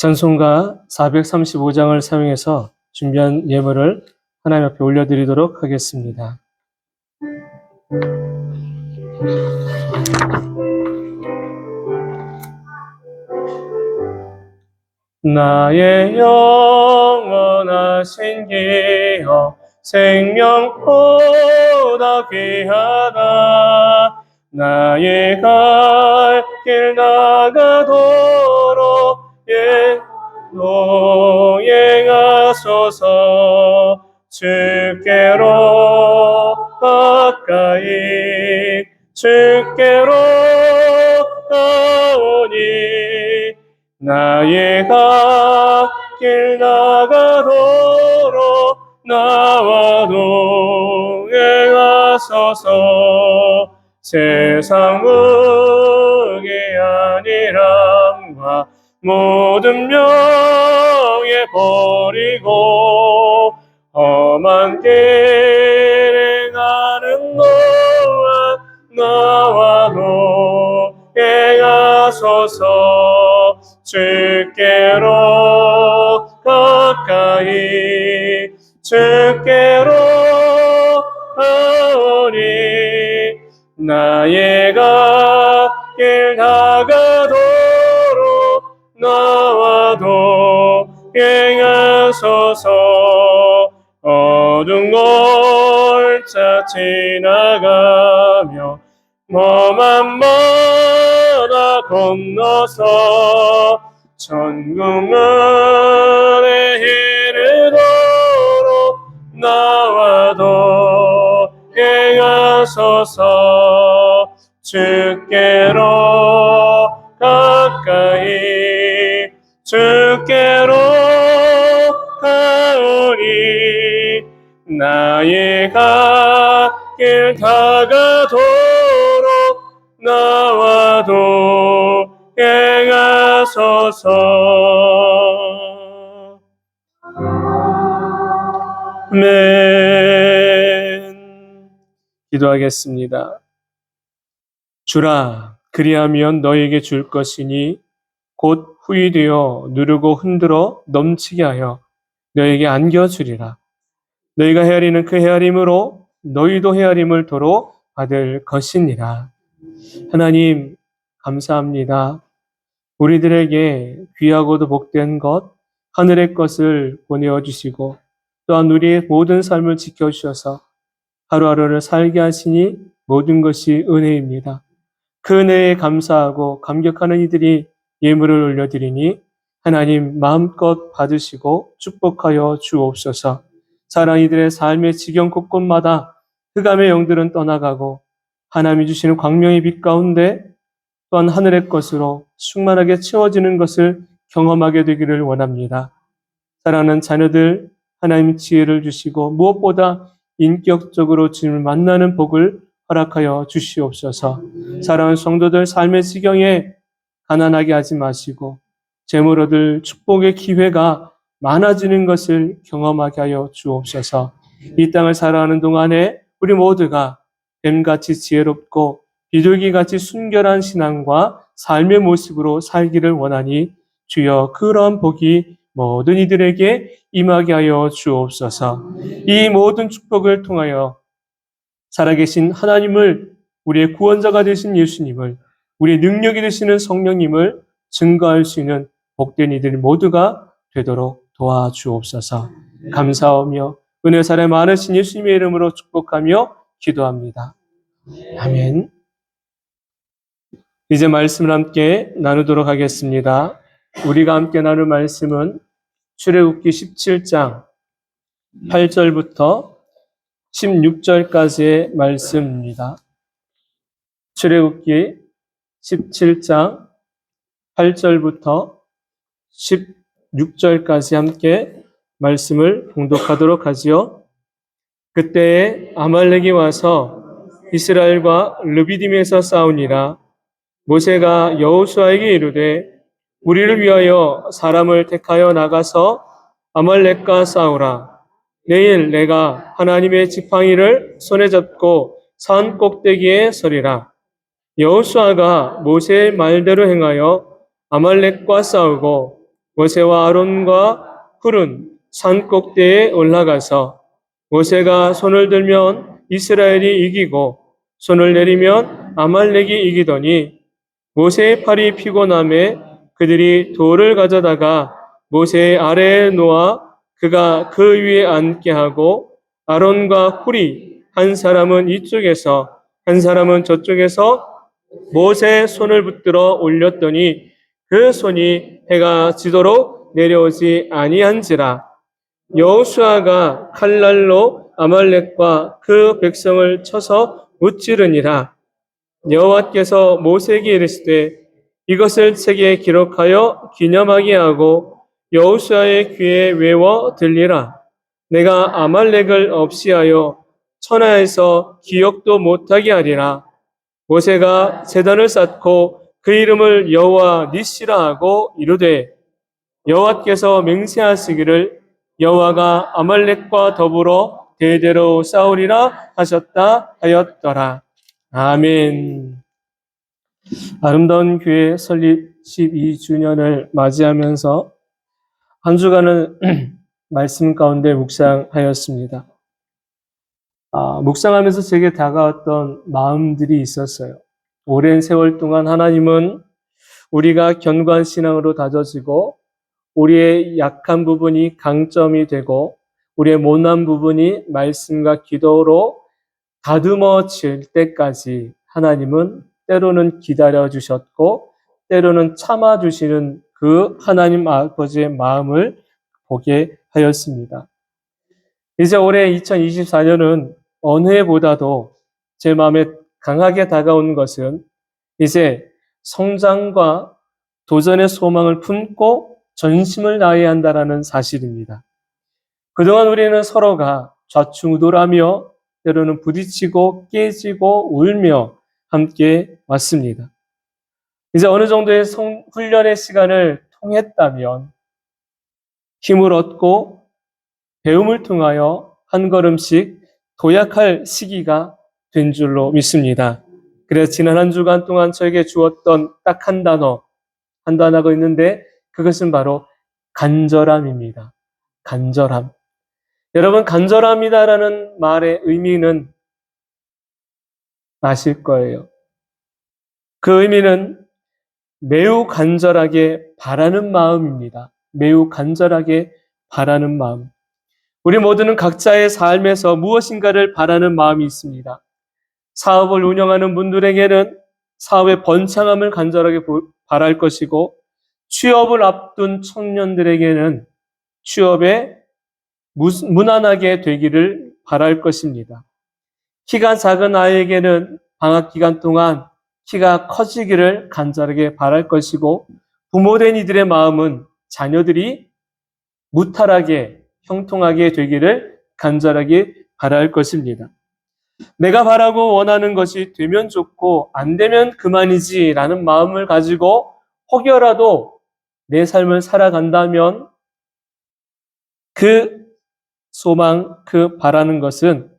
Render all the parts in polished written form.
찬송가 435장을 사용해서 준비한 예물을 하나님 앞에 올려드리도록 하겠습니다. 나의 영원하신 기업 생명보다 귀하다. 나의 갈 길 나가도록 노예하소서. 주께로 가까이 주께로 가오니 나의 갈 길 나가도록 나와 동행하소서. 세상 무기 아니람과 모든 명예 버리고 험한 길에 가는 나와 동행하소서. 주께로 가까이 주께로 가오니 나의 갈 길 나가도록 나와 동행하소서. 어두운 골짜 지나가며 험한 바다 건너서 천국문에 이르도록 나와 동행하소서. 주께로 가까이 주께로 가오니 나의 갈 길 다가도록 나와 동행하소서. 아멘. 기도하겠습니다. 주라, 그리하면 너에게 줄 것이니 곧 후이되어 누르고 흔들어 넘치게 하여 너에게 안겨주리라. 너희가 헤아리는 그 헤아림으로 너희도 헤아림을 도로 받을 것이니라. 하나님, 감사합니다. 우리들에게 귀하고도 복된 것, 하늘의 것을 보내어 주시고 또한 우리의 모든 삶을 지켜주셔서 하루하루를 살게 하시니 모든 것이 은혜입니다. 그 은혜에 감사하고 감격하는 이들이 예물을 올려드리니 하나님 마음껏 받으시고 축복하여 주옵소서. 사랑 이들의 삶의 지경 곳곳마다 흑암의 영들은 떠나가고 하나님이 주시는 광명의 빛 가운데 또한 하늘의 것으로 충만하게 채워지는 것을 경험하게 되기를 원합니다. 사랑하는 자녀들, 하나님 지혜를 주시고 무엇보다 인격적으로 주님을 만나는 복을 허락하여 주시옵소서. 사랑하는 성도들, 삶의 지경에 가난하게 하지 마시고 재물 얻을 축복의 기회가 많아지는 것을 경험하게 하여 주옵소서. 이 땅을 살아가는 동안에 우리 모두가 뱀같이 지혜롭고 비둘기같이 순결한 신앙과 삶의 모습으로 살기를 원하니 주여 그러한 복이 모든 이들에게 임하게 하여 주옵소서. 이 모든 축복을 통하여 살아계신 하나님을, 우리의 구원자가 되신 예수님을, 우리의 능력이 되시는 성령님을 증거할 수 있는 복된 이들 모두가 되도록 도와주옵소서. 감사하며 은혜 사랑 많으신 예수님의 이름으로 축복하며 기도합니다. 아멘. 이제 말씀을 함께 나누도록 하겠습니다. 우리가 함께 나눌 말씀은 출애굽기 17장 8절부터 16절까지의 말씀입니다. 출애굽기 17장 8절부터 16절까지 함께 말씀을 봉독하도록 하지요. 그때에 아말렉이 와서 이스라엘과 르비딤에서 싸우니라. 모세가 여호수아에게 이르되 우리를 위하여 사람을 택하여 나가서 아말렉과 싸우라. 내일 내가 하나님의 지팡이를 손에 잡고 산 꼭대기에 서리라. 여호수아가 모세의 말대로 행하여 아말렉과 싸우고 모세와 아론과 훌은 산 꼭대기에 올라가서 모세가 손을 들면 이스라엘이 이기고 손을 내리면 아말렉이 이기더니 모세의 팔이 피곤함에 그들이 돌을 가져다가 모세의 아래에 놓아 그가 그 위에 앉게 하고 아론과 훌이 한 사람은 이쪽에서 한 사람은 저쪽에서 모세의 손을 붙들어 올렸더니 그 손이 해가 지도록 내려오지 아니한지라. 여호수아가 칼날로 아말렉과 그 백성을 쳐서 무찌르니라. 여호와께서 모세에게 이르시되 이것을 책에 기록하여 기념하게 하고 여호수아의 귀에 외워 들리라. 내가 아말렉을 없이하여 천하에서 기억도 못하게 하리라. 모세가 제단을 쌓고 그 이름을 여호와 니시라 하고 이르되 여호와께서 맹세하시기를 여호와가 아말렉과 더불어 대대로 싸우리라 하셨다 하였더라. 아멘. 아름다운 교회 설립 12주년을 맞이하면서 한 주간은 말씀 가운데 묵상하였습니다. 묵상하면서 제게 다가왔던 마음들이 있었어요. 오랜 세월 동안 하나님은 우리가 견고한 신앙으로 다져지고 우리의 약한 부분이 강점이 되고 우리의 못난 부분이 말씀과 기도로 다듬어질 때까지 하나님은 때로는 기다려주셨고 때로는 참아주시는 그 하나님 아버지의 마음을 보게 하였습니다. 이제 올해 2024년은 어느 해보다도 제 마음에 강하게 다가온 것은 이제 성장과 도전의 소망을 품고 전심을 다해야 한다는 사실입니다. 그동안 우리는 서로가 좌충우돌하며 때로는 부딪히고 깨지고 울며 함께 왔습니다. 이제 어느 정도의 훈련의 시간을 통했다면 힘을 얻고 배움을 통하여 한 걸음씩 도약할 시기가 된 줄로 믿습니다. 그래서 지난 한 주간 동안 저에게 주었던 딱 한 단어가 있는데 그것은 바로 간절함입니다. 간절함. 여러분, 간절함이다라는 말의 의미는 아실 거예요. 그 의미는 매우 간절하게 바라는 마음입니다. 매우 간절하게 바라는 마음. 우리 모두는 각자의 삶에서 무엇인가를 바라는 마음이 있습니다. 사업을 운영하는 분들에게는 사업의 번창함을 간절하게 바랄 것이고, 취업을 앞둔 청년들에게는 취업에 무난하게 되기를 바랄 것입니다. 키가 작은 아이에게는 방학 기간 동안 키가 커지기를 간절하게 바랄 것이고, 부모된 이들의 마음은 자녀들이 무탈하게 형통하게 되기를 간절하게 바랄 것입니다. 내가 바라고 원하는 것이 되면 좋고 안 되면 그만이지라는 마음을 가지고 혹여라도 내 삶을 살아간다면 그 소망, 그 바라는 것은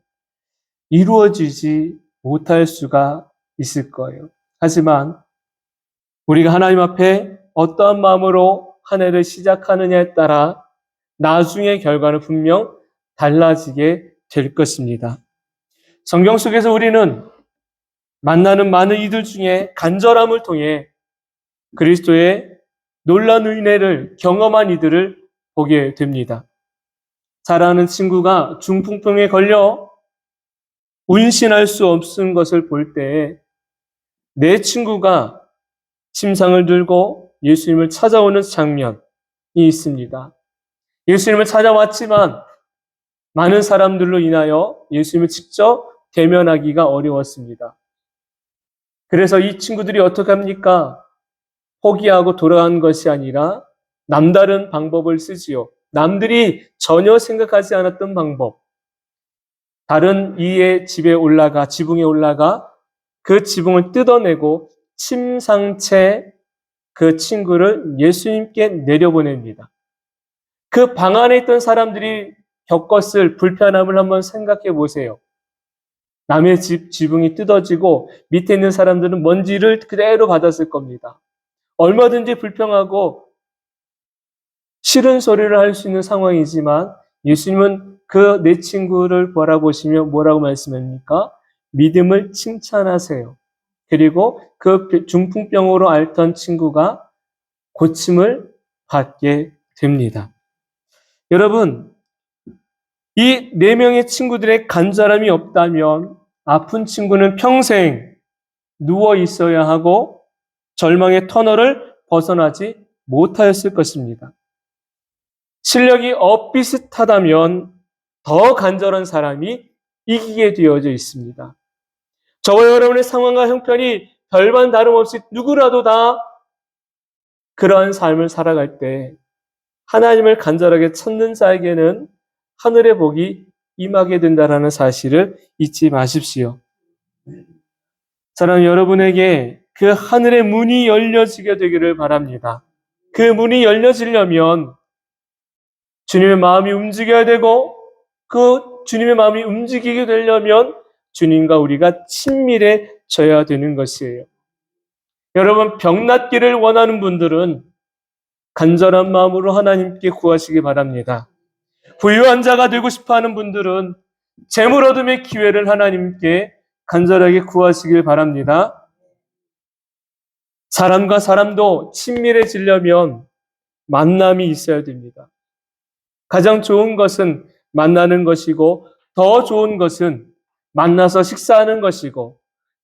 이루어지지 못할 수가 있을 거예요. 하지만 우리가 하나님 앞에 어떠한 마음으로 한 해를 시작하느냐에 따라 나중의 결과는 분명 달라지게 될 것입니다. 성경 속에서 우리는 만나는 많은 이들 중에 간절함을 통해 그리스도의 놀라운 은혜를 경험한 이들을 보게 됩니다. 사랑하는 친구가 중풍병에 걸려 운신할 수 없는 것을 볼 때 내 친구가 침상을 들고 예수님을 찾아오는 장면이 있습니다. 예수님을 찾아왔지만 많은 사람들로 인하여 예수님을 직접 대면하기가 어려웠습니다. 그래서 이 친구들이 어떻게 합니까? 포기하고 돌아간 것이 아니라 남다른 방법을 쓰지요. 남들이 전혀 생각하지 않았던 방법. 다른 이의 지붕에 올라가 그 지붕을 뜯어내고 침상채 그 친구를 예수님께 내려보냅니다. 그 방 안에 있던 사람들이 겪었을 불편함을 한번 생각해 보세요. 남의 집 지붕이 뜯어지고 밑에 있는 사람들은 먼지를 그대로 받았을 겁니다. 얼마든지 불평하고 싫은 소리를 할 수 있는 상황이지만 예수님은 그 내 친구를 바라보시며 뭐라고 말씀합니까? 믿음을 칭찬하세요. 그리고 그 중풍병으로 앓던 친구가 고침을 받게 됩니다. 여러분, 이 네 명의 친구들의 간절함이 없다면 아픈 친구는 평생 누워 있어야 하고 절망의 터널을 벗어나지 못하였을 것입니다. 실력이 엇비슷하다면 더 간절한 사람이 이기게 되어져 있습니다. 저와 여러분의 상황과 형편이 별반 다름없이 누구라도 다 그러한 삶을 살아갈 때 하나님을 간절하게 찾는 자에게는 하늘의 복이 임하게 된다는 사실을 잊지 마십시오. 사랑하는 여러분에게 그 하늘의 문이 열려지게 되기를 바랍니다. 그 문이 열려지려면 주님의 마음이 움직여야 되고 그 주님의 마음이 움직이게 되려면 주님과 우리가 친밀해져야 되는 것이에요. 여러분, 병 낫기를 원하는 분들은 간절한 마음으로 하나님께 구하시기 바랍니다. 부유한 자가 되고 싶어하는 분들은 재물 얻음의 기회를 하나님께 간절하게 구하시길 바랍니다. 사람과 사람도 친밀해지려면 만남이 있어야 됩니다. 가장 좋은 것은 만나는 것이고 더 좋은 것은 만나서 식사하는 것이고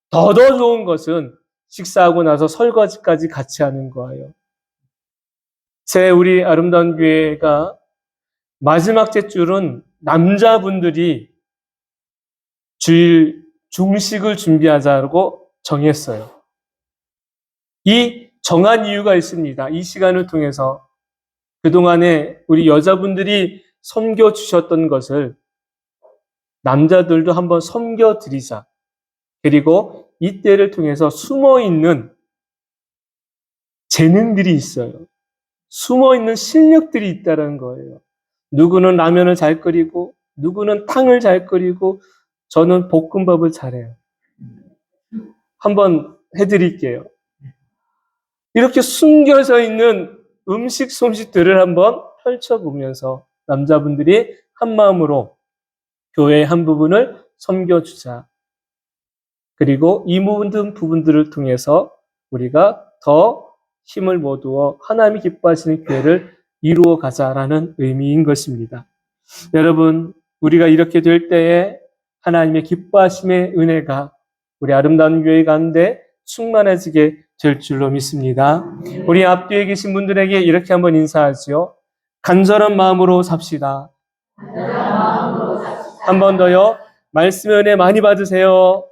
더 좋은 것은 식사하고 나서 설거지까지 같이 하는 거예요. 새 우리 아름다운 교회가 마지막 째줄은 남자분들이 주일 중식을 준비하자고 정했어요. 이 정한 이유가 있습니다. 이 시간을 통해서 그동안에 우리 여자분들이 섬겨주셨던 것을 남자들도 한번 섬겨드리자. 그리고 이때를 통해서 숨어있는 재능들이 있어요. 숨어있는 실력들이 있다는 거예요. 누구는 라면을 잘 끓이고 누구는 탕을 잘 끓이고 저는 볶음밥을 잘해요. 한번 해드릴게요. 이렇게 숨겨져 있는 음식 솜씨들을 한번 펼쳐보면서 남자분들이 한 마음으로 교회의 한 부분을 섬겨주자. 그리고 이 모든 부분들을 통해서 우리가 더 힘을 모두어 하나님이 기뻐하시는 교회를 이루어 가자라는 의미인 것입니다. 여러분, 우리가 이렇게 될 때에 하나님의 기뻐하심의 은혜가 우리 아름다운 교회 가운데 충만해지게 될 줄로 믿습니다. 우리 앞뒤에 계신 분들에게 이렇게 한번 인사하죠. 간절한 마음으로 삽시다. 한 번 더요. 말씀의 은혜 많이 받으세요.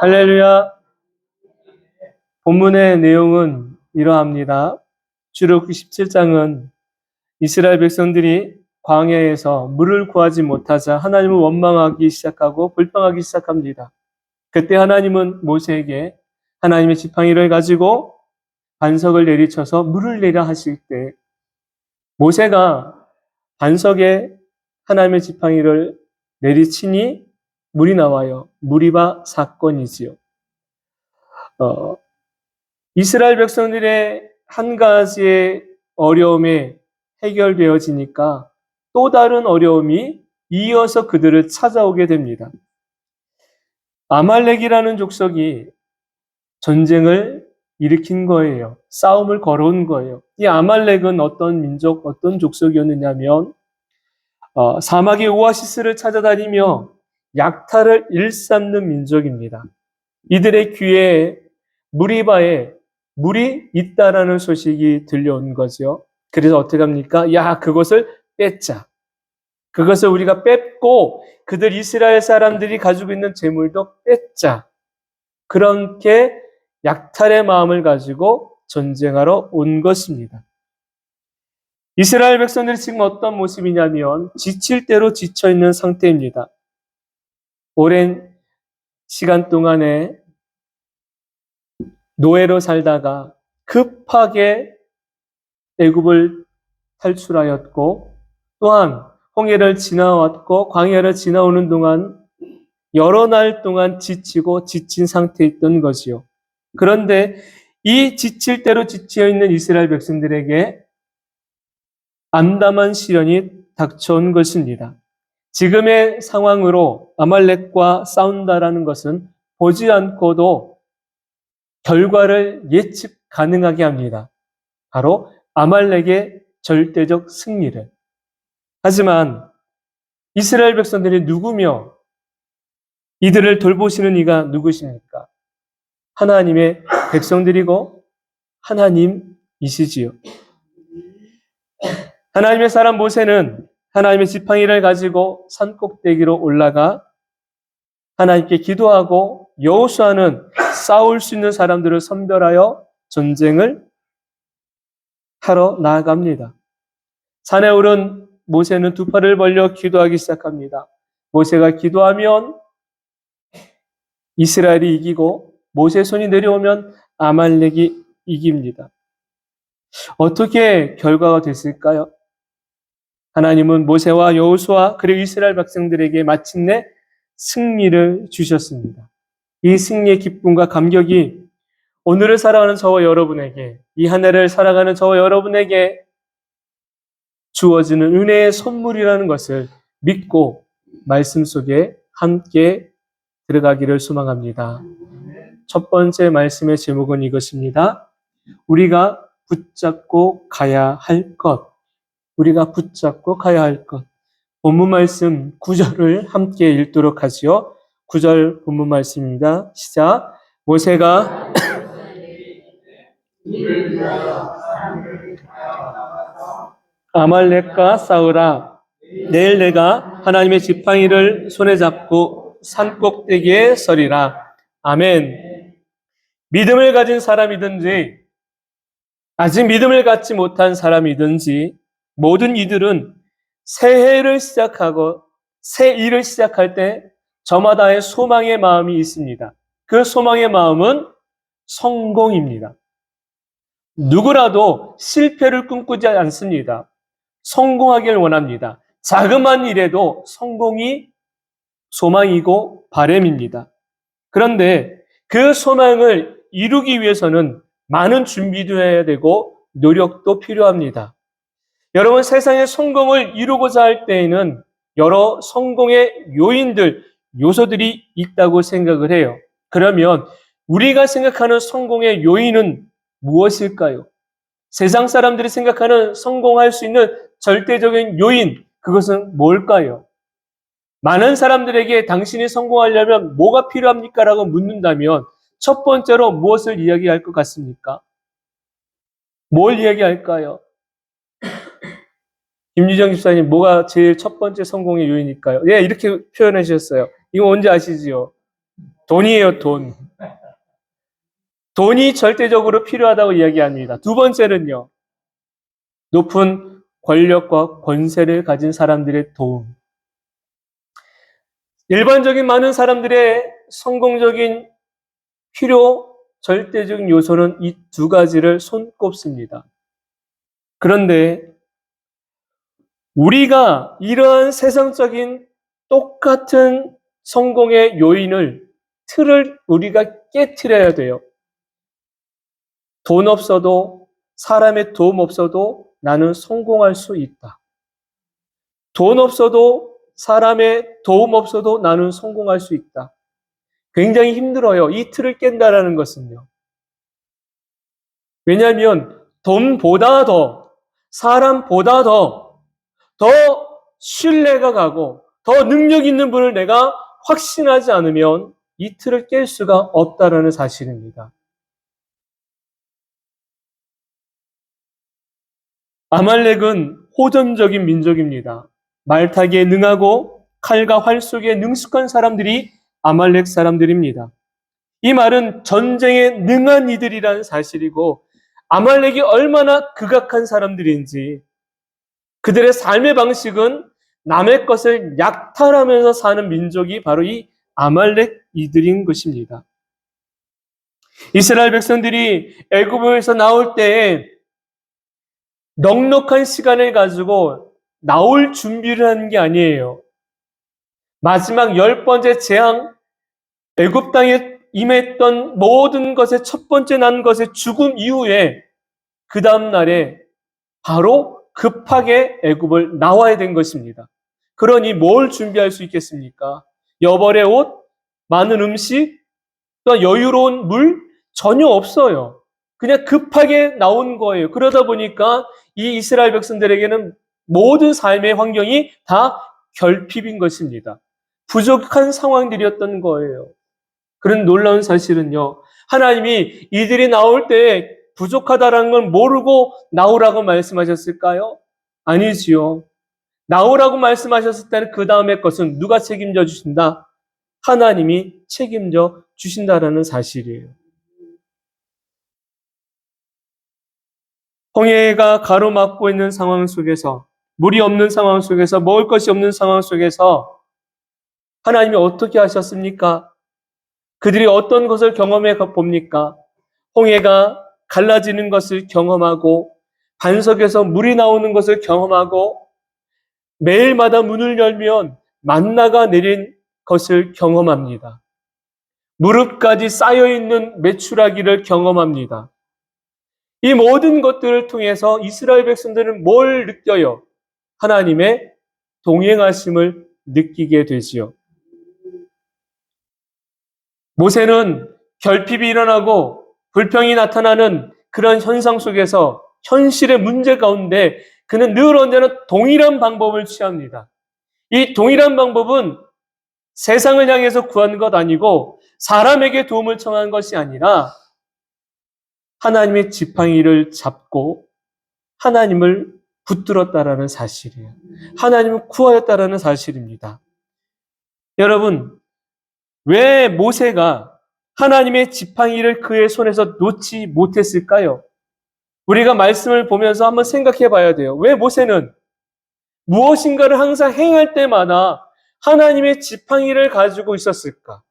할렐루야. 본문의 내용은 이러합니다. 출애굽기 17장은 이스라엘 백성들이 광야에서 물을 구하지 못하자 하나님을 원망하기 시작하고 불평하기 시작합니다. 그때 하나님은 모세에게 하나님의 지팡이를 가지고 반석을 내리쳐서 물을 내려 하실 때 모세가 반석에 하나님의 지팡이를 내리치니 물이 나와요. 무리바 사건이지요. 이스라엘 백성들의 한 가지의 어려움이 해결되어지니까 또 다른 어려움이 이어서 그들을 찾아오게 됩니다. 아말렉이라는 족속이 전쟁을 일으킨 거예요. 싸움을 걸어온 거예요. 이 아말렉은 어떤 민족, 어떤 족속이었느냐면 사막의 오아시스를 찾아다니며 약탈을 일삼는 민족입니다. 이들의 귀에 무리바에 물이 있다라는 소식이 들려온 거죠. 그래서 어떻게 합니까? 야, 그것을 뺏자. 그것을 우리가 뺏고 그들 이스라엘 사람들이 가지고 있는 재물도 뺏자. 그렇게 약탈의 마음을 가지고 전쟁하러 온 것입니다. 이스라엘 백성들이 지금 어떤 모습이냐면 지칠 대로 지쳐있는 상태입니다. 오랜 시간 동안에 노예로 살다가 급하게 애굽을 탈출하였고 또한 홍해를 지나왔고 광야를 지나오는 동안 여러 날 동안 지치고 지친 상태에 있던 거지요. 그런데 이 지칠 대로 지쳐 있는 이스라엘 백성들에게 암담한 시련이 닥쳐온 것입니다. 지금의 상황으로 아말렉과 싸운다라는 것은 보지 않고도 결과를 예측 가능하게 합니다. 바로 아말렉의 절대적 승리를. 하지만 이스라엘 백성들이 누구며 이들을 돌보시는 이가 누구십니까? 하나님의 백성들이고 하나님이시지요. 하나님의 사람 모세는 하나님의 지팡이를 가지고 산꼭대기로 올라가 하나님께 기도하고, 여호수아는 싸울 수 있는 사람들을 선별하여 전쟁을 하러 나아갑니다. 산에 오른 모세는 두 팔을 벌려 기도하기 시작합니다. 모세가 기도하면 이스라엘이 이기고, 모세의 손이 내려오면 아말렉이 이깁니다. 어떻게 결과가 됐을까요? 하나님은 모세와 여호수아 그리고 이스라엘 백성들에게 마침내 승리를 주셨습니다. 이 승리의 기쁨과 감격이 오늘을 살아가는 저와 여러분에게, 이 한 해를 살아가는 저와 여러분에게 주어지는 은혜의 선물이라는 것을 믿고 말씀 속에 함께 들어가기를 소망합니다. 첫 번째 말씀의 제목은 이것입니다. 우리가 붙잡고 가야 할 것. 우리가 붙잡고 가야 할 것. 본문 말씀 9절을 함께 읽도록 하지요. 9절 본문 말씀입니다. 시작. 모세가 아말렉과 싸우라. 내일 내가 하나님의 지팡이를 손에 잡고 산꼭대기에 서리라. 아멘. 믿음을 가진 사람이든지 아직 믿음을 갖지 못한 사람이든지 모든 이들은 새해를 시작하고 새 일을 시작할 때 저마다의 소망의 마음이 있습니다. 그 소망의 마음은 성공입니다. 누구라도 실패를 꿈꾸지 않습니다. 성공하길 원합니다. 자그마한 일에도 성공이 소망이고 바람입니다. 그런데 그 소망을 이루기 위해서는 많은 준비도 해야 되고 노력도 필요합니다. 여러분, 세상의 성공을 이루고자 할 때에는 여러 성공의 요인들, 요소들이 있다고 생각을 해요. 그러면 우리가 생각하는 성공의 요인은 무엇일까요? 세상 사람들이 생각하는 성공할 수 있는 절대적인 요인, 그것은 뭘까요? 많은 사람들에게 당신이 성공하려면 뭐가 필요합니까? 라고 묻는다면 첫 번째로 무엇을 이야기할 것 같습니까? 뭘 이야기할까요? 김유정 집사님, 뭐가 제일 첫 번째 성공의 요인일까요? 예, 이렇게 표현해 주셨어요. 이거 뭔지 아시지요? 돈이에요, 돈. 돈이 절대적으로 필요하다고 이야기합니다. 두 번째는요, 높은 권력과 권세를 가진 사람들의 도움. 일반적인 많은 사람들의 성공적인 필요, 절대적인 요소는 이 두 가지를 손꼽습니다. 그런데 우리가 이러한 세상적인 똑같은 성공의 요인을, 틀을 우리가 깨트려야 돼요. 돈 없어도, 사람의 도움 없어도 나는 성공할 수 있다. 돈 없어도, 사람의 도움 없어도 나는 성공할 수 있다. 굉장히 힘들어요. 이 틀을 깬다라는 것은요. 왜냐하면 돈보다 더, 사람보다 더 신뢰가 가고 더 능력 있는 분을 내가 확신하지 않으면 이 틀을 깰 수가 없다라는 사실입니다. 아말렉은 호전적인 민족입니다. 말타기에 능하고 칼과 활 쏘기에 능숙한 사람들이 아말렉 사람들입니다. 이 말은 전쟁에 능한 이들이라는 사실이고, 아말렉이 얼마나 극악한 사람들인지, 그들의 삶의 방식은 남의 것을 약탈하면서 사는 민족이 바로 이 아말렉 이들인 것입니다. 이스라엘 백성들이 애굽에서 나올 때에 넉넉한 시간을 가지고 나올 준비를 하는 게 아니에요. 마지막 10번째 재앙, 애굽 땅에 임했던 모든 것의 첫 번째 난 것의 죽음 이후에 그 다음 날에 바로 급하게 애굽을 나와야 된 것입니다. 그러니 뭘 준비할 수 있겠습니까? 여벌의 옷, 많은 음식, 또 여유로운 물 전혀 없어요. 그냥 급하게 나온 거예요. 그러다 보니까 이 이스라엘 백성들에게는 모든 삶의 환경이 다 결핍인 것입니다. 부족한 상황들이었던 거예요. 그런 놀라운 사실은요, 하나님이 이들이 나올 때 부족하다라는 걸 모르고 나오라고 말씀하셨을까요? 아니지요. 나오라고 말씀하셨을 때는 그 다음의 것은 누가 책임져 주신다? 하나님이 책임져 주신다라는 사실이에요. 홍해가 가로막고 있는 상황 속에서, 물이 없는 상황 속에서, 먹을 것이 없는 상황 속에서 하나님이 어떻게 하셨습니까? 그들이 어떤 것을 경험해 봅니까? 홍해가 갈라지는 것을 경험하고 반석에서 물이 나오는 것을 경험하고 매일마다 문을 열면 만나가 내린 것을 경험합니다. 무릎까지 쌓여있는 메추라기를 경험합니다. 이 모든 것들을 통해서 이스라엘 백성들은 뭘 느껴요? 하나님의 동행하심을 느끼게 되지요. 모세는 결핍이 일어나고 불평이 나타나는 그런 현상 속에서 현실의 문제 가운데 그는 늘 언제나 동일한 방법을 취합니다. 이 동일한 방법은 세상을 향해서 구한 것 아니고 사람에게 도움을 청한 것이 아니라 하나님의 지팡이를 잡고 하나님을 붙들었다라는 사실이에요. 하나님을 구하였다라는 사실입니다. 여러분, 왜 모세가 하나님의 지팡이를 그의 손에서 놓지 못했을까요? 우리가 말씀을 보면서 한번 생각해 봐야 돼요. 왜 모세는 무엇인가를 항상 행할 때마다 하나님의 지팡이를 가지고 있었을까?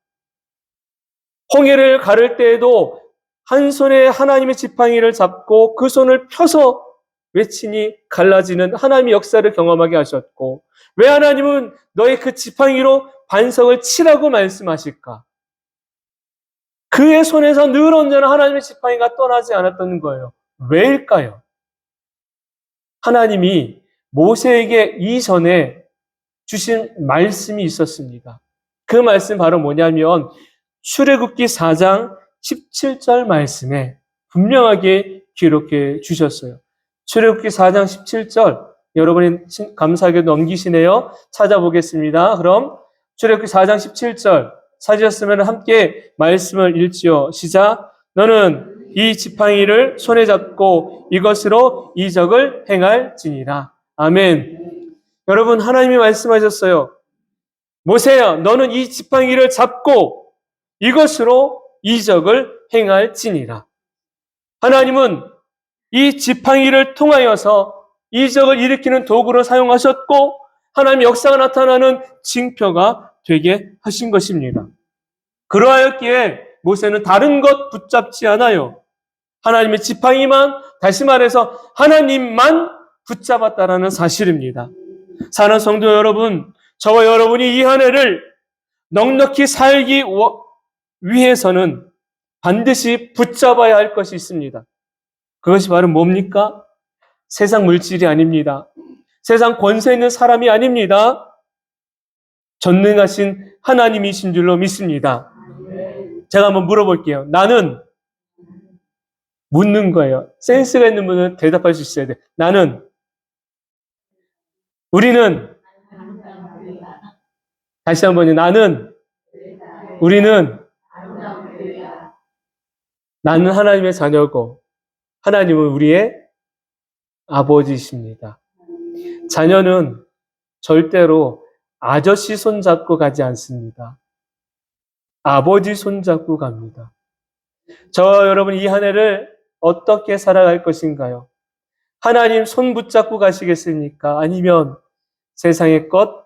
홍해를 가를 때에도 한 손에 하나님의 지팡이를 잡고 그 손을 펴서 외치니 갈라지는 하나님의 역사를 경험하게 하셨고, 왜 하나님은 너의 그 지팡이로 반석을 치라고 말씀하실까? 그의 손에서 늘 언제나 하나님의 지팡이가 떠나지 않았던 거예요. 왜일까요? 하나님이 모세에게 이전에 주신 말씀이 있었습니다. 그 말씀 바로 뭐냐면 출애굽기 4장 17절 말씀에 분명하게 기록해 주셨어요. 출애굽기 4장 17절 여러분이 감사하게 넘기시네요. 찾아보겠습니다. 그럼 출애굽기 4장 17절 찾으셨으면 함께 말씀을 읽지요. 시작. 너는 이 지팡이를 손에 잡고 이것으로 이적을 행할지니라. 아멘. 여러분, 하나님이 말씀하셨어요. 모세야, 너는 이 지팡이를 잡고 이것으로 이적을 행할지니라. 하나님은 이 지팡이를 통하여서 이적을 일으키는 도구로 사용하셨고 하나님의 역사가 나타나는 징표가 되게 하신 것입니다. 그러하였기에 모세는 다른 것 붙잡지 않아요. 하나님의 지팡이만, 다시 말해서 하나님만 붙잡았다라는 사실입니다. 사랑하는 성도 여러분, 저와 여러분이 이 한 해를 넉넉히 살기 위해서는 반드시 붙잡아야 할 것이 있습니다. 그것이 바로 뭡니까? 세상 물질이 아닙니다. 세상 권세 있는 사람이 아닙니다. 전능하신 하나님이신 줄로 믿습니다. 제가 한번 물어볼게요. 나는 묻는 거예요. 센스가 있는 분은 대답할 수 있어야 돼. 나는, 우리는, 다시 한번요. 나는, 우리는, 나는 하나님의 자녀고 하나님은 우리의 아버지십니다. 자녀는 절대로 아저씨 손잡고 가지 않습니다. 아버지 손잡고 갑니다. 저와 여러분 이 한 해를 어떻게 살아갈 것인가요? 하나님 손 붙잡고 가시겠습니까? 아니면 세상의 것,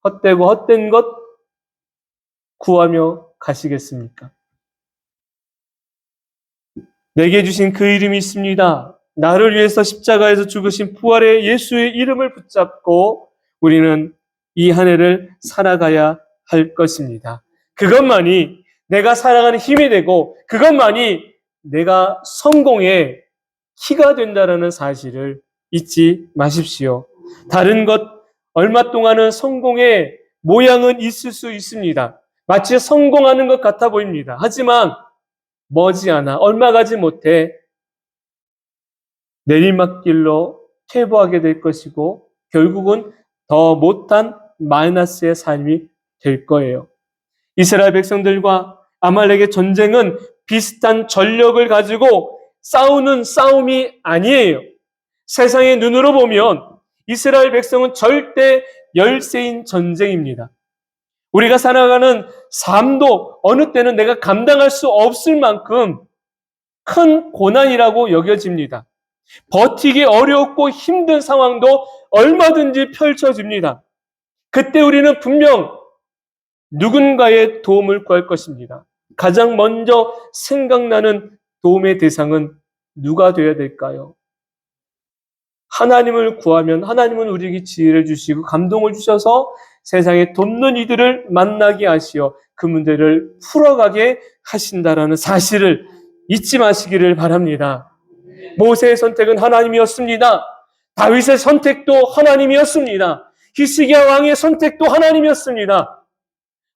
헛되고 헛된 것 구하며 가시겠습니까? 내게 주신 그 이름이 있습니다. 나를 위해서 십자가에서 죽으신 부활의 예수의 이름을 붙잡고 우리는 이 한 해를 살아가야 할 것입니다. 그것만이 내가 살아가는 힘이 되고 그것만이 내가 성공의 키가 된다는 사실을 잊지 마십시오. 다른 것 얼마 동안은 성공의 모양은 있을 수 있습니다. 마치 성공하는 것 같아 보입니다. 하지만 머지않아 얼마 가지 못해 내리막길로 퇴보하게 될 것이고 결국은 더 못한 마이너스의 삶이 될 거예요. 이스라엘 백성들과 아말렉의 전쟁은 비슷한 전력을 가지고 싸우는 싸움이 아니에요. 세상의 눈으로 보면 이스라엘 백성은 절대 열세인 전쟁입니다. 우리가 살아가는 삶도 어느 때는 내가 감당할 수 없을 만큼 큰 고난이라고 여겨집니다. 버티기 어렵고 힘든 상황도 얼마든지 펼쳐집니다. 그때 우리는 분명 누군가의 도움을 구할 것입니다. 가장 먼저 생각나는 도움의 대상은 누가 되어야 될까요? 하나님을 구하면 하나님은 우리에게 지혜를 주시고 감동을 주셔서 세상에 돕는 이들을 만나게 하시어 그 문제를 풀어가게 하신다라는 사실을 잊지 마시기를 바랍니다. 모세의 선택은 하나님이었습니다. 다윗의 선택도 하나님이었습니다. 히스기야 왕의 선택도 하나님이었습니다.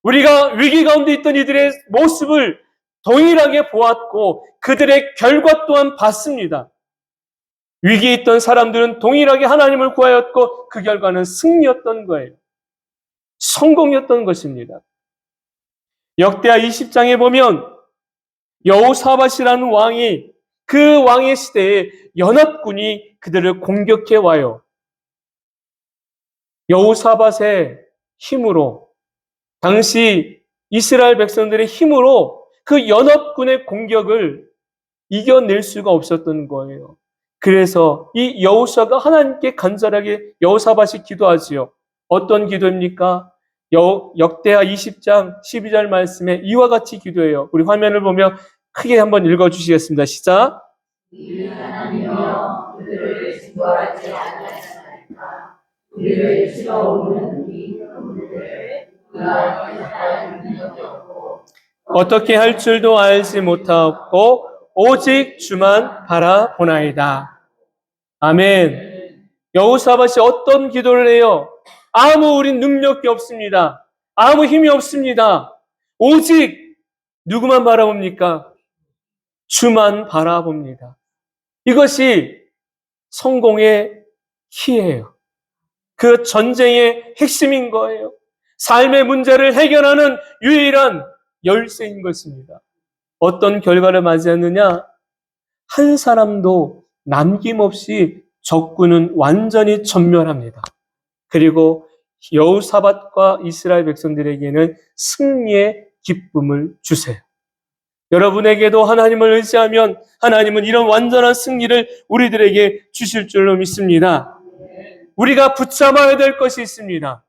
우리가 위기 가운데 있던 이들의 모습을 동일하게 보았고 그들의 결과 또한 봤습니다. 위기에 있던 사람들은 동일하게 하나님을 구하였고 그 결과는 승리였던 거예요. 성공이었던 것입니다. 역대하 20장에 보면 여호사밧이라는 왕이 그 왕의 시대에 연합군이 그들을 공격해 와요. 여호사밧의 힘으로 당시 이스라엘 백성들의 힘으로 그 연합군의 공격을 이겨낼 수가 없었던 거예요. 그래서 이 여호수아가 하나님께 간절하게 여호사밧이 기도하지요. 어떤 기도입니까? 역대하 20장 12절 말씀에 이와 같이 기도해요. 우리 화면을 보며 크게 한번 읽어주시겠습니다. 시작. 하나님이여 그들을 증거하지 않았나이까 우리를 치러오는 우리 그들을 그가 기사할 능력이 없고 어떻게 할 줄도 알지 못하고 오직 주만 바라보나이다. 아멘. 여호사밧이 어떤 기도를 해요? 아무 우린 능력이 없습니다. 아무 힘이 없습니다. 오직 누구만 바라봅니까? 주만 바라봅니다. 이것이 성공의 키예요. 그 전쟁의 핵심인 거예요. 삶의 문제를 해결하는 유일한 열쇠인 것입니다. 어떤 결과를 맞이했느냐? 한 사람도 남김없이 적군은 완전히 전멸합니다. 그리고 여호사밧과 이스라엘 백성들에게는 승리의 기쁨을 주세요. 여러분에게도 하나님을 의지하면 하나님은 이런 완전한 승리를 우리들에게 주실 줄로 믿습니다. 우리가 붙잡아야 될 것이 있습니다.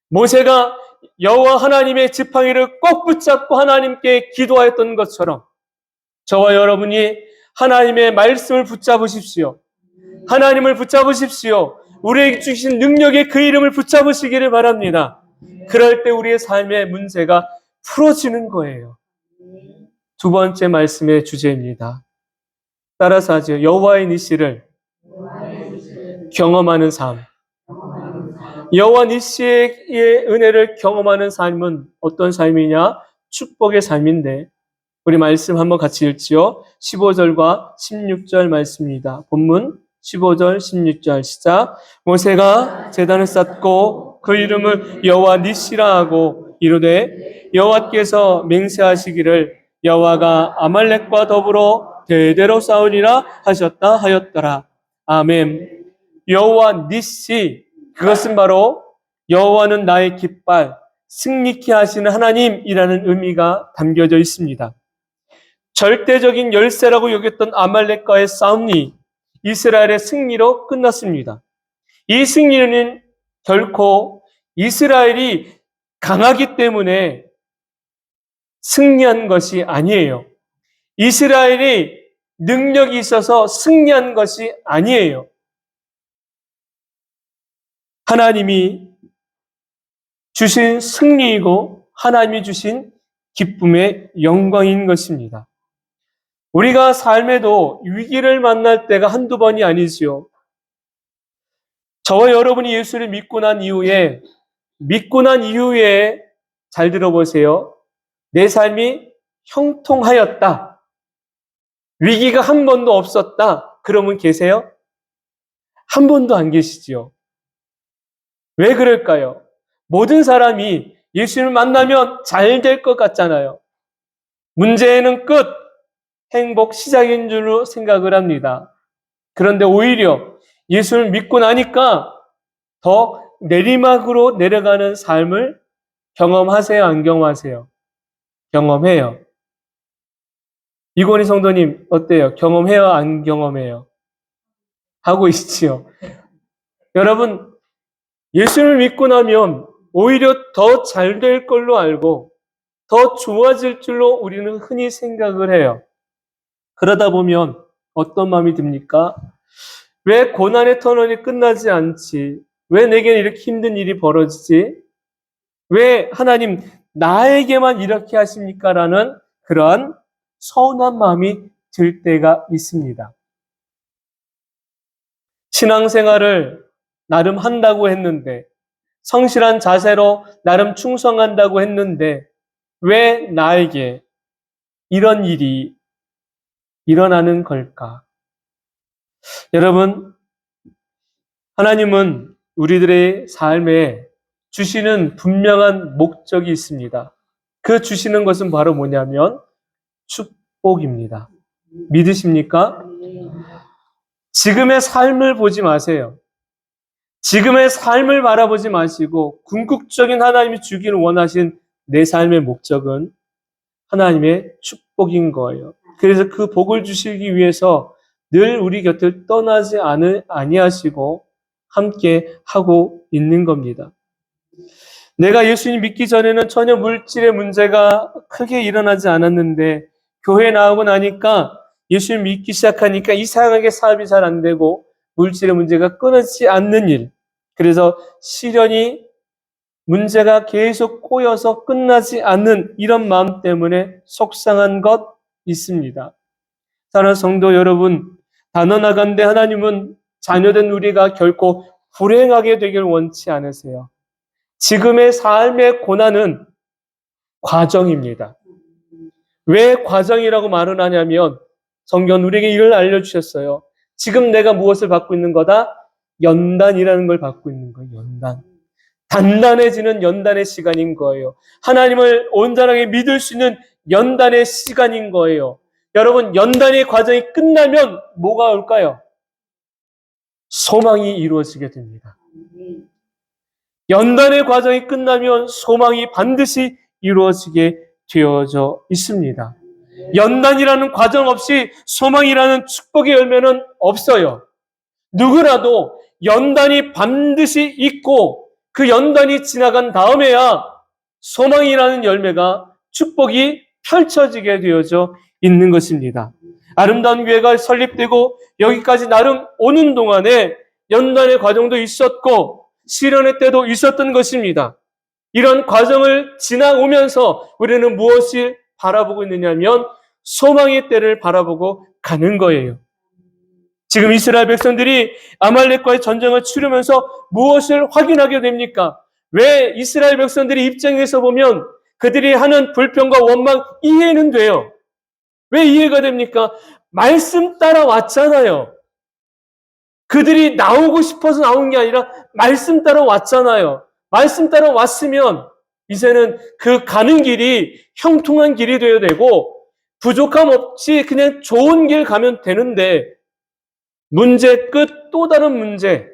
모세가 여호와 하나님의 지팡이를 꼭 붙잡고 하나님께 기도하였던 것처럼 저와 여러분이 하나님의 말씀을 붙잡으십시오. 하나님을 붙잡으십시오. 우리에게 주신 능력의 그 이름을 붙잡으시기를 바랍니다. 그럴 때 우리의 삶의 문제가 풀어지는 거예요. 두 번째 말씀의 주제입니다. 따라서 하죠. 여호와의 니시를 경험하는 삶. 여호와 니시의 은혜를 경험하는 삶은 어떤 삶이냐? 축복의 삶인데 우리 말씀 한번 같이 읽지요. 15절과 16절 말씀입니다. 본문 15절 16절 시작. 모세가 제단을 쌓고 그 이름을 여호와 니시라 하고 이르되 여호와께서 맹세하시기를 여호와가 아말렉과 더불어 대대로 싸우리라 하셨다 하였더라. 아멘. 여호와 니시, 그것은 바로 여호와는 나의 깃발, 승리케 하시는 하나님이라는 의미가 담겨져 있습니다. 절대적인 열세라고 여겼던 아말렉과의 싸움이 이스라엘의 승리로 끝났습니다. 이 승리는 결코 이스라엘이 강하기 때문에 승리한 것이 아니에요. 이스라엘이 능력이 있어서 승리한 것이 아니에요. 하나님이 주신 승리이고 하나님이 주신 기쁨의 영광인 것입니다. 우리가 삶에도 위기를 만날 때가 한두 번이 아니지요. 저와 여러분이 예수를 믿고 난 이후에 잘 들어보세요. 내 삶이 형통하였다. 위기가 한 번도 없었다. 그러면 계세요? 한 번도 안 계시지요. 왜 그럴까요? 모든 사람이 예수를 만나면 잘 될 것 같잖아요. 문제는 끝, 행복 시작인 줄로 생각을 합니다. 그런데 오히려 예수를 믿고 나니까 더 내리막으로 내려가는 삶을 경험하세요? 안 경험하세요? 경험해요. 이건희 성도님 어때요? 경험해요? 안 경험해요? 하고 있지요. 여러분, 예수를 믿고 나면 오히려 더 잘 될 걸로 알고 더 좋아질 줄로 우리는 흔히 생각을 해요. 그러다 보면 어떤 마음이 듭니까? 왜 고난의 터널이 끝나지 않지? 왜 내게 이렇게 힘든 일이 벌어지지? 왜 하나님 나에게만 이렇게 하십니까? 라는 그러한 서운한 마음이 들 때가 있습니다. 신앙생활을 나름 한다고 했는데, 성실한 자세로 나름 충성한다고 했는데, 왜 나에게 이런 일이 일어나는 걸까? 여러분, 하나님은 우리들의 삶에 주시는 분명한 목적이 있습니다. 그 주시는 것은 바로 뭐냐면 축복입니다. 믿으십니까? 지금의 삶을 보지 마세요. 지금의 삶을 바라보지 마시고 궁극적인 하나님이 주기를 원하신 내 삶의 목적은 하나님의 축복인 거예요. 그래서 그 복을 주시기 위해서 늘 우리 곁을 떠나지 아니하시고 함께 하고 있는 겁니다. 내가 예수님 믿기 전에는 전혀 물질의 문제가 크게 일어나지 않았는데 교회 나오고 나니까 예수님 믿기 시작하니까 이상하게 사업이 잘 안 되고 물질의 문제가 끊어지지 않는 일. 그래서 시련이 문제가 계속 꼬여서 끝나지 않는 이런 마음 때문에 속상한 것 있습니다. 사랑하는 성도 여러분, 단언하건대 하나님은 자녀된 우리가 결코 불행하게 되길 원치 않으세요. 지금의 삶의 고난은 과정입니다. 왜 과정이라고 말을 하냐면 성경 우리에게 이걸 알려주셨어요. 지금 내가 무엇을 받고 있는 거다? 연단이라는 걸 받고 있는 거예요. 연단. 단단해지는 연단의 시간인 거예요. 하나님을 온전하게 믿을 수 있는 연단의 시간인 거예요. 여러분, 연단의 과정이 끝나면 뭐가 올까요? 소망이 이루어지게 됩니다. 연단의 과정이 끝나면 소망이 반드시 이루어지게 되어져 있습니다. 연단이라는 과정 없이 소망이라는 축복의 열매는 없어요. 누구라도 연단이 반드시 있고 그 연단이 지나간 다음에야 소망이라는 열매가 축복이 펼쳐지게 되어져 있는 것입니다. 아름다운 교회가 설립되고 여기까지 나름 오는 동안에 연단의 과정도 있었고 시련의 때도 있었던 것입니다. 이런 과정을 지나오면서 우리는 무엇을 바라보고 있느냐면 소망의 때를 바라보고 가는 거예요. 지금 이스라엘 백성들이 아말렉과의 전쟁을 치르면서 무엇을 확인하게 됩니까? 왜 이스라엘 백성들의 입장에서 보면 그들이 하는 불평과 원망 이해는 돼요. 왜 이해가 됩니까? 말씀 따라왔잖아요. 그들이 나오고 싶어서 나온 게 아니라 말씀 따라왔잖아요. 말씀 따라왔으면 이제는 그 가는 길이 형통한 길이 되어야 되고 부족함 없이 그냥 좋은 길 가면 되는데 문제 끝 또 다른 문제,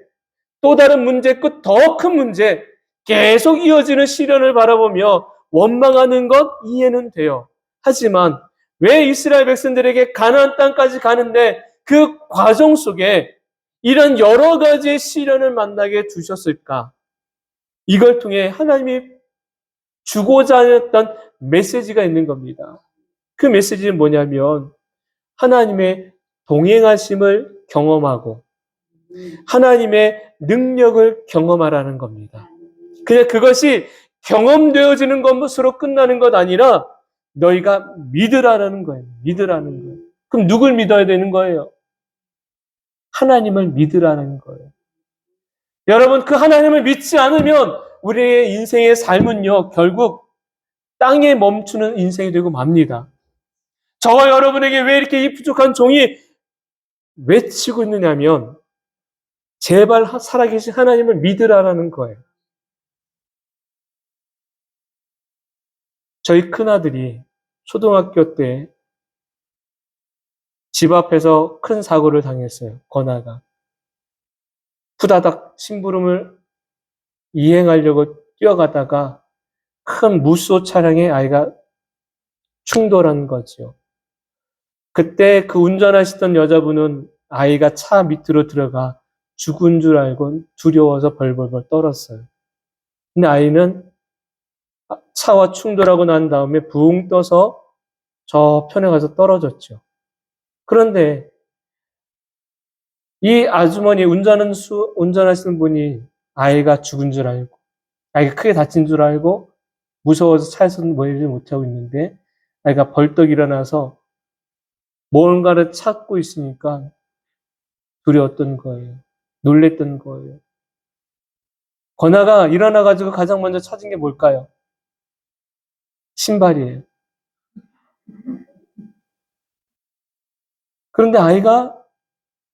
또 다른 문제 끝 더 큰 문제, 계속 이어지는 시련을 바라보며 원망하는 것 이해는 돼요. 하지만 왜 이스라엘 백성들에게 가나안 땅까지 가는데 그 과정 속에 이런 여러 가지의 시련을 만나게 두셨을까? 이걸 통해 하나님이 주고자 했던 메시지가 있는 겁니다. 그 메시지는 뭐냐면 하나님의 동행하심을 경험하고 하나님의 능력을 경험하라는 겁니다. 그냥 그것이 경험되어지는 것으로 끝나는 것 아니라 너희가 믿으라는 거예요. 믿으라는 거예요. 그럼 누굴 믿어야 되는 거예요? 하나님을 믿으라는 거예요. 여러분, 그 하나님을 믿지 않으면 우리의 인생의 삶은요, 결국 땅에 멈추는 인생이 되고 맙니다. 저와 여러분에게 왜 이렇게 이 부족한 종이 외치고 있느냐면, 제발 살아계신 하나님을 믿으라라는 거예요. 저희 큰아들이 초등학교 때 집 앞에서 큰 사고를 당했어요. 건아가. 후다닥 심부름을 이행하려고 뛰어가다가 큰 무쏘 차량에 아이가 충돌한 거죠. 그때 그 운전하시던 여자분은 아이가 차 밑으로 들어가 죽은 줄 알고 두려워서 벌벌벌 떨었어요. 근데 아이는 차와 충돌하고 난 다음에 붕 떠서 저 편에 가서 떨어졌죠. 그런데 이 아주머니 운전하시는 분이 아이가 죽은 줄 알고, 아이가 크게 다친 줄 알고 무서워서 차에서 모이지 못하고 있는데 아이가 벌떡 일어나서 뭔가를 찾고 있으니까 두려웠던 거예요. 놀랬던 거예요. 건아가 일어나가지고 가장 먼저 찾은 게 뭘까요? 신발이에요. 그런데 아이가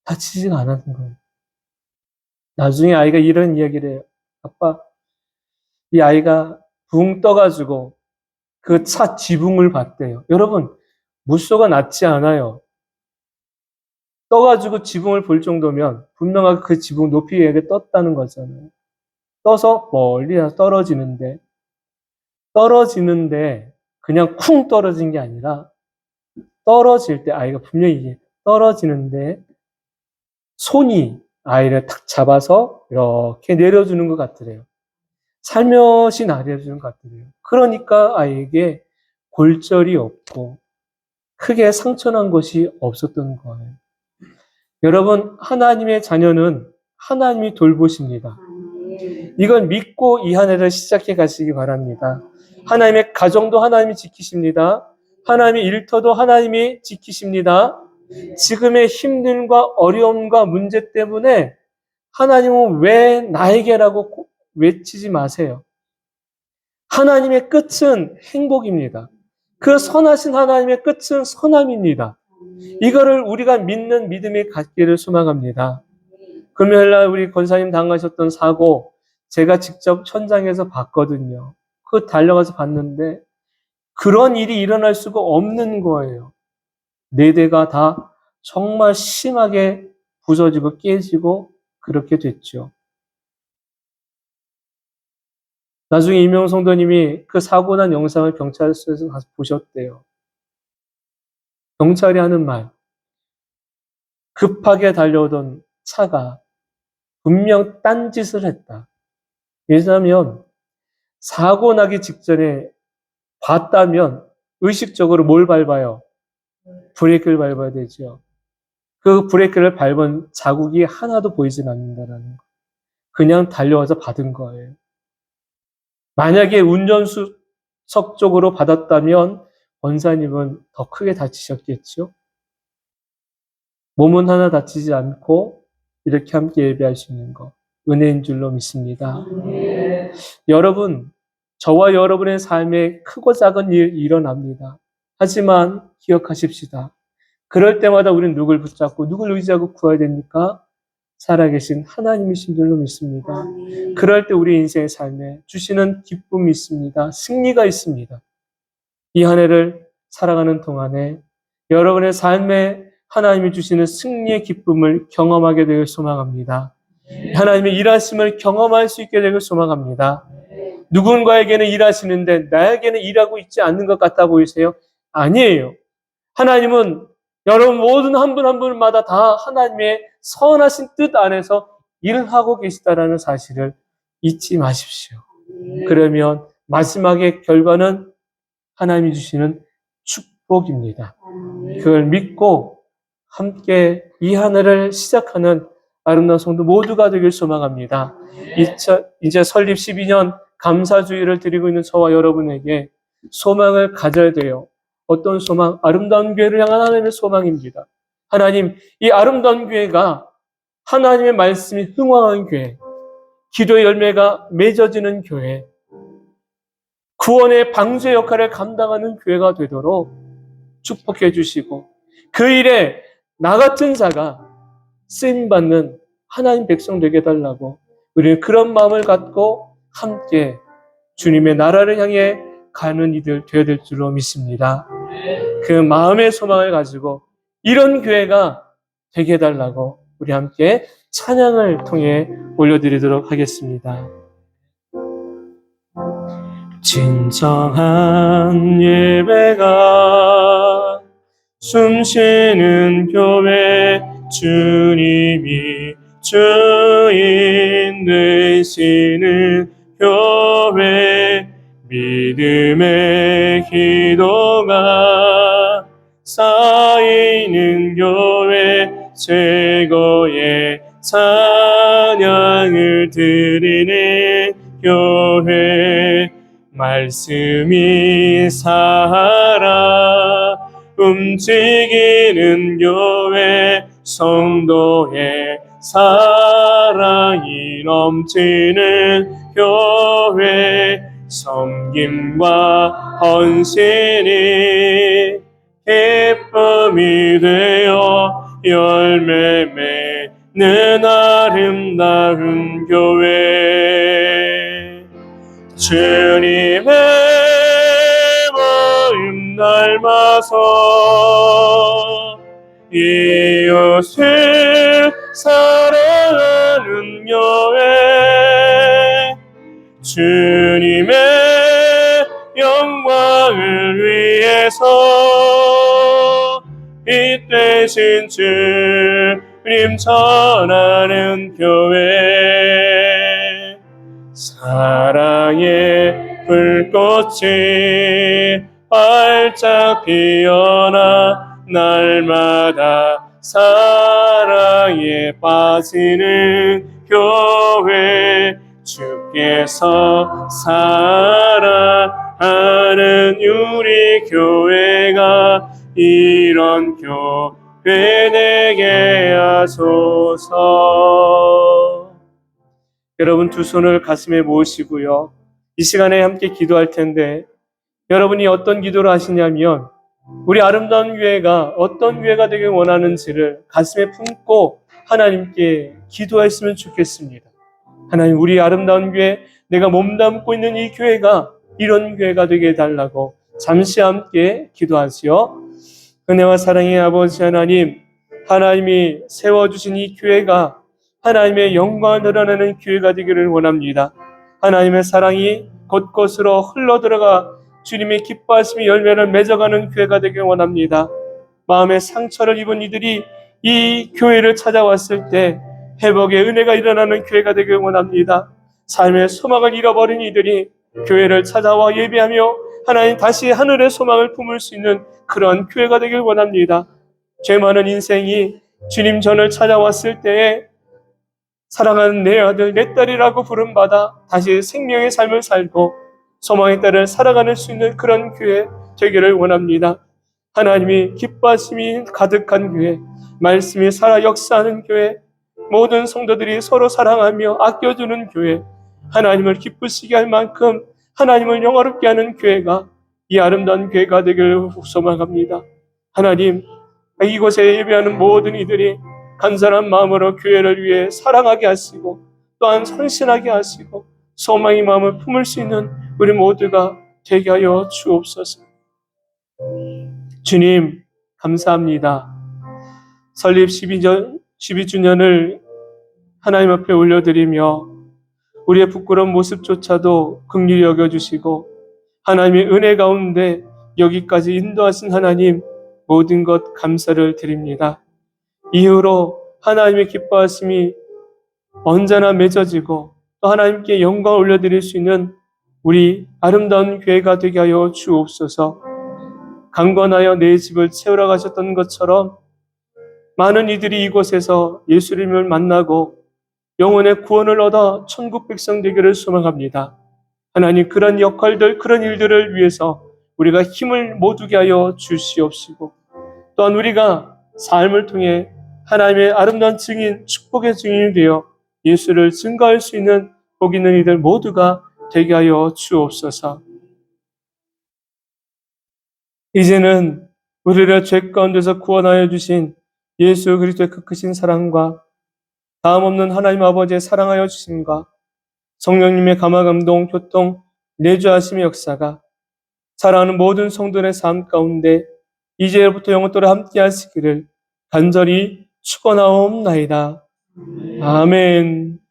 다치지가 않았던 거예요. 나중에 아이가 이런 이야기를 해요. 아빠, 이 아이가 붕 떠가지고 그 차 지붕을 봤대요. 여러분, 무쏘가 낫지 않아요. 떠가지고 지붕을 볼 정도면 분명하게 그 지붕 높이에 떴다는 거잖아요. 떠서 멀리 떨어지는데 그냥 쿵 떨어진 게 아니라 떨어질 때 아이가 분명히 이게 떨어지는데 손이 아이를 탁 잡아서 이렇게 내려주는 것 같더래요. 살며시 내려주는 것 같더래요. 그러니까 아이에게 골절이 없고 크게 상처난 것이 없었던 거예요. 여러분, 하나님의 자녀는 하나님이 돌보십니다. 이걸 믿고 이 한 해를 시작해 가시기 바랍니다. 하나님의 가정도 하나님이 지키십니다. 하나님의 일터도 하나님이 지키십니다. 지금의 힘듦과 어려움과 문제 때문에 하나님은 왜 나에게라고 외치지 마세요. 하나님의 끝은 행복입니다. 그 선하신 하나님의 끝은 선함입니다. 이거를 우리가 믿는 믿음이 갖기를 소망합니다. 금요일날 우리 권사님 당하셨던 사고 제가 직접 현장에서 봤거든요. 그 달려가서 봤는데 그런 일이 일어날 수가 없는 거예요. 네 대가 다 정말 심하게 부서지고 깨지고 그렇게 됐죠. 나중에 이명 성도님이 그 사고 난 영상을 경찰서에서 가서 보셨대요. 경찰이 하는 말, 급하게 달려오던 차가 분명 딴짓을 했다. 왜냐하면 사고 나기 직전에 봤다면 의식적으로 뭘 밟아요? 브레이크를 밟아야 되죠. 그 브레이크를 밟은 자국이 하나도 보이진 않는다라는 거. 그냥 달려와서 받은 거예요. 만약에 운전수석 쪽으로 받았다면 권사님은 더 크게 다치셨겠죠. 몸은 하나 다치지 않고 이렇게 함께 예배할 수 있는 것 은혜인 줄로 믿습니다. 여러분, 저와 여러분의 삶에 크고 작은 일 일어납니다. 하지만 기억하십시다. 그럴 때마다 우리는 누굴 붙잡고 누굴 의지하고 구해야 됩니까? 살아계신 하나님이신 줄로 믿습니다. 그럴 때 우리 인생의 삶에 주시는 기쁨이 있습니다. 승리가 있습니다. 이 한 해를 살아가는 동안에 여러분의 삶에 하나님이 주시는 승리의 기쁨을 경험하게 되길 소망합니다. 하나님의 일하심을 경험할 수 있게 되길 소망합니다. 누군가에게는 일하시는데 나에게는 일하고 있지 않는 것 같아 보이세요? 아니에요. 하나님은 여러분 모든 한 분 한 분마다 다 하나님의 선하신 뜻 안에서 일을 하고 계시다라는 사실을 잊지 마십시오. 그러면 마지막의 결과는 하나님이 주시는 축복입니다. 그걸 믿고 함께 이 한 해를 시작하는 아름다운 성도 모두가 되길 소망합니다. 이제 설립 12년 감사주의를 드리고 있는 저와 여러분에게 소망을 가져야 돼요. 어떤 소망? 아름다운 교회를 향한 하나님의 소망입니다. 하나님, 이 아름다운 교회가 하나님의 말씀이 흥황한 교회, 기도의 열매가 맺어지는 교회, 구원의 방주의 역할을 감당하는 교회가 되도록 축복해 주시고 그 일에 나 같은 자가 쓰임받는 하나님 백성 되게 해달라고 우리는 그런 마음을 갖고 함께 주님의 나라를 향해 가는 이들 되어야 될 줄로 믿습니다. 그 마음의 소망을 가지고 이런 교회가 되게 해달라고 우리 함께 찬양을 통해 올려드리도록 하겠습니다. 진정한 예배가 숨쉬는 교회, 주님이 주인 되시는 교회, 믿음의 기도가 쌓이는 교회, 최고의 찬양을 드리는 교회, 말씀이 살아 움직이는 교회, 성도의 사랑이 넘치는 교회, 섬김과 헌신이 기쁨이 되어 열매 맺는 아름다운 교회, 주님의 마음 닮아서 이웃을 사랑하는 교회, 주님의 영광을 위해서 빛 되신 주님 전하는 교회, 사랑의 불꽃이 활짝 피어나 날마다 사랑에 빠지는 교회, 주께서 사랑하는 우리 교회가 이런 교회 되게 하소서. 여러분 두 손을 가슴에 모으시고요. 이 시간에 함께 기도할 텐데 여러분이 어떤 기도를 하시냐면 우리 아름다운 교회가 어떤 교회가 되길 원하는지를 가슴에 품고 하나님께 기도했으면 좋겠습니다. 하나님, 우리 아름다운 교회, 내가 몸담고 있는 이 교회가 이런 교회가 되게 해달라고 잠시 함께 기도하시오. 은혜와 사랑의 아버지 하나님, 하나님이 세워주신 이 교회가 하나님의 영광을 드러내는 교회가 되기를 원합니다. 하나님의 사랑이 곳곳으로 흘러들어가 주님의 기뻐하심이 열매를 맺어가는 교회가 되길 원합니다. 마음의 상처를 입은 이들이 이 교회를 찾아왔을 때 회복의 은혜가 일어나는 교회가 되길 원합니다. 삶의 소망을 잃어버린 이들이 교회를 찾아와 예배하며 하나님 다시 하늘의 소망을 품을 수 있는 그런 교회가 되길 원합니다. 죄 많은 인생이 주님 전을 찾아왔을 때에 사랑하는 내 아들, 내 딸이라고 부름받아 다시 생명의 삶을 살고 소망의 딸을 살아가는 수 있는 그런 교회 되기를 원합니다. 하나님이 기뻐하심이 가득한 교회, 말씀이 살아 역사하는 교회, 모든 성도들이 서로 사랑하며 아껴주는 교회, 하나님을 기쁘시게 할 만큼 하나님을 영화롭게 하는 교회가 이 아름다운 교회가 되기를 소망합니다. 하나님, 이곳에 예배하는 모든 이들이 간절한 마음으로 교회를 위해 사랑하게 하시고 또한 헌신하게 하시고 소망의 마음을 품을 수 있는 우리 모두가 되게 하여 주옵소서. 주님, 감사합니다. 설립 12주년을 하나님 앞에 올려드리며 우리의 부끄러운 모습조차도 긍휼히 여겨주시고 하나님의 은혜 가운데 여기까지 인도하신 하나님, 모든 것 감사를 드립니다. 이후로 하나님의 기뻐하심이 언제나 맺어지고 또 하나님께 영광을 올려드릴 수 있는 우리 아름다운 교회가 되게 하여 주옵소서. 강건하여 내 집을 채우러 가셨던 것처럼 많은 이들이 이곳에서 예수님을 만나고 영혼의 구원을 얻어 천국 백성 되기를 소망합니다. 하나님, 그런 역할들, 그런 일들을 위해서 우리가 힘을 모두게 하여 주시옵시고 또한 우리가 삶을 통해 하나님의 아름다운 증인, 축복의 증인이 되어 예수를 증거할 수 있는 복 있는 이들 모두가 되게 하여 주옵소서. 이제는 우리를 죄 가운데서 구원하여 주신 예수 그리스도의 그 크신 사랑과 다음 없는 하나님 아버지의 사랑하여 주심과 성령님의 감화 감동 교통 내주하심의 역사가 사랑하는 모든 성도의 삶 가운데 이제부터 영원토록 함께 하시기를 간절히 축원하옵나이다. 아멘.